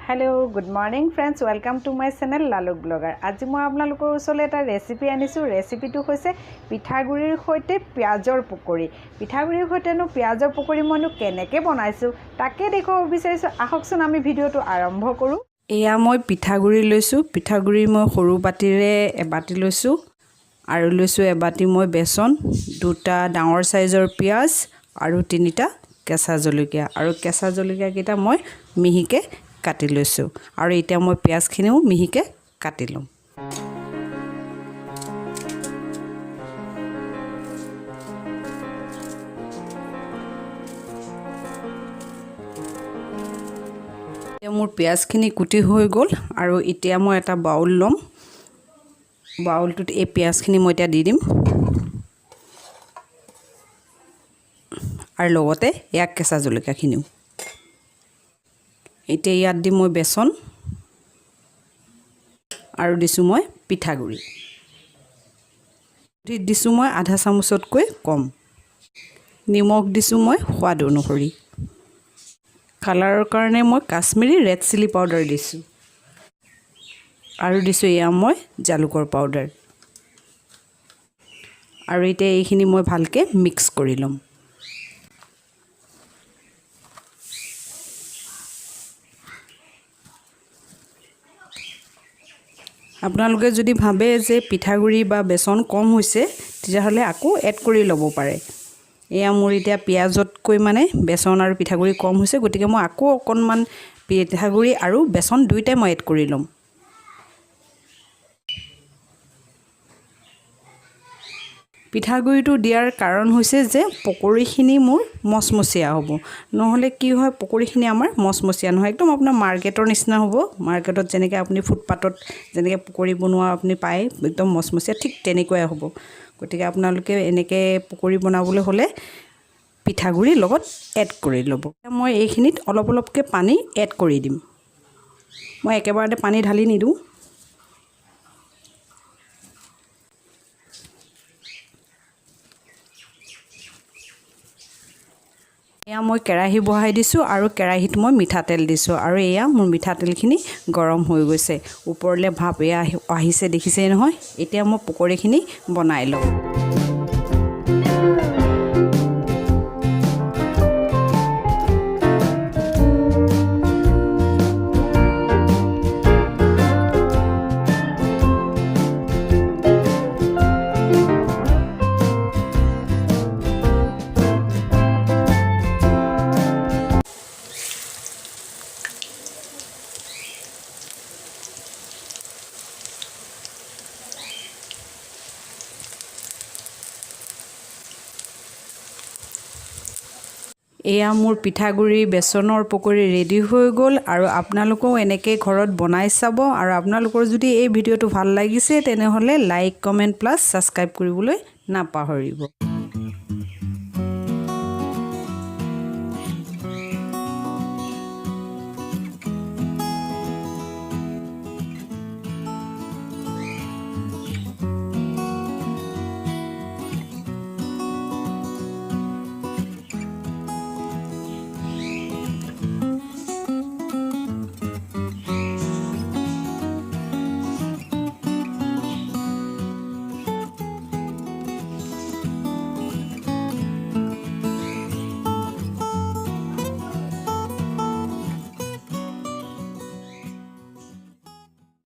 Hello, good morning friends. Welcome to my channel Laluk Blogger. আজি মই আপোনালোকৰ ওচৰলৈ এটা ৰেচিপি আনিছো। ৰেচিপিটো হৈছে পিঠাগুৰিৰ সৈতে পিয়াজৰ পকৰি। পিঠাগুৰিৰ সৈতেনো পিয়াজৰ পকৰি মইনো কেনেকৈ বনাইছো তাকে দেখুৱাব বিচাৰিছো। আহকচোন আমি ভিডিওটো আৰম্ভ কৰো। এয়া মই পিঠাগুৰি লৈছো। পিঠাগুৰি মই সৰু বাটিৰে এবাটি লৈছো আৰু লৈছো এবাটি মই বেসন, দুটা ডাঙৰ সাইজৰ পিয়াজ আৰু তিনিটা কেঁচা জলকীয়া আৰু কেঁচা জলকীয়া কেইটা মই মিহিকে কাটি লৈছো আৰু এতিয়া মই পিয়াজখিনিও মিহিকে কাটি লম। এতিয়া মোৰ পিয়াজখিনি কুটি হৈ গ'ল আৰু এতিয়া মই এটা বাউল লম। বাউলটোত এই পিয়াজখিনি মই এতিয়া দি দিম আৰু লগতে এক কেঁচা জলকীয়াখিনিও। এতিয়া ইয়াত দি মই বেসন আৰু দিছো মই পিঠাগুৰি দিছো মই আধা চামুচতকৈ কম। নিমখ দিছো মই সোৱাদ অনুসৰি। কালাৰৰ কাৰণে মই কাশ্মীৰী ৰেড চিলি পাউডাৰ দিছো আৰু দিছো এয়া মই জালুকৰ পাউডাৰ আৰু এতিয়া এইখিনি মই ভালকে মিক্স কৰি লম। আপোনালোকে যদি ভাবে যে পিঠাগুৰি বা বেসন কম হৈছে তেতিয়াহ'লে আকৌ এড কৰি ল'ব পাৰে। এয়া মোৰ এতিয়া পিয়াজতকৈ মানে বেসন আৰু পিঠাগুৰি কম হৈছে, গতিকে মই আকৌ অকণমান পিঠাগুৰি আৰু বেসন দুইটাই মই এড কৰি ল'ম। পিঠাগুৰিটো দিয়াৰ কাৰণ হৈছে যে পকৰিখিনি মোৰ মচমচীয়া হ'ব। নহ'লে কি হয় পকৰিখিনি আমাৰ মচমচীয়া নহয়, একদম আপোনাৰ মাৰ্কেটৰ নিচিনা হ'ব। মাৰ্কেটত যেনেকৈ আপুনি ফুটপাতত যেনেকৈ পকৰি বনোৱা আপুনি পায় একদম মচমচীয়া, ঠিক তেনেকুৱাই হ'ব। গতিকে আপোনালোকে এনেকৈ পকৰি বনাবলৈ হ'লে পিঠাগুৰি লগত এড কৰি ল'ব। মই এইখিনিত অলপ অলপকৈ পানী এড কৰি দিম। মই একেবাৰতে পানী ঢালি নিদিওঁ। এয়া মই কেৰাহী বহাই দিছো আৰু কেৰাহীত মই মিঠাতেল দিছো আৰু এয়া মোৰ মিঠাতেলখিনি গৰম হৈ গৈছে। ওপৰলৈ ভাপ এয়া আহিছে, দেখিছেই নহয়। এতিয়া মই পকৰিখিনি বনাই লওঁ। এয়া মোৰ পিঠাগুৰি বেসনৰ পকৰি ৰেডি হৈ গ'ল আৰু আপোনালোকেও এনেকৈ ঘৰত বনাই চাব। আৰু আপোনালোকৰ যদি এই ভিডিঅ'টো ভাল লাগিছে তেনেহ'লে লাইক, কমেণ্ট প্লাছ ছাবস্ক্ৰাইব কৰিবলৈ নাপাহৰিব।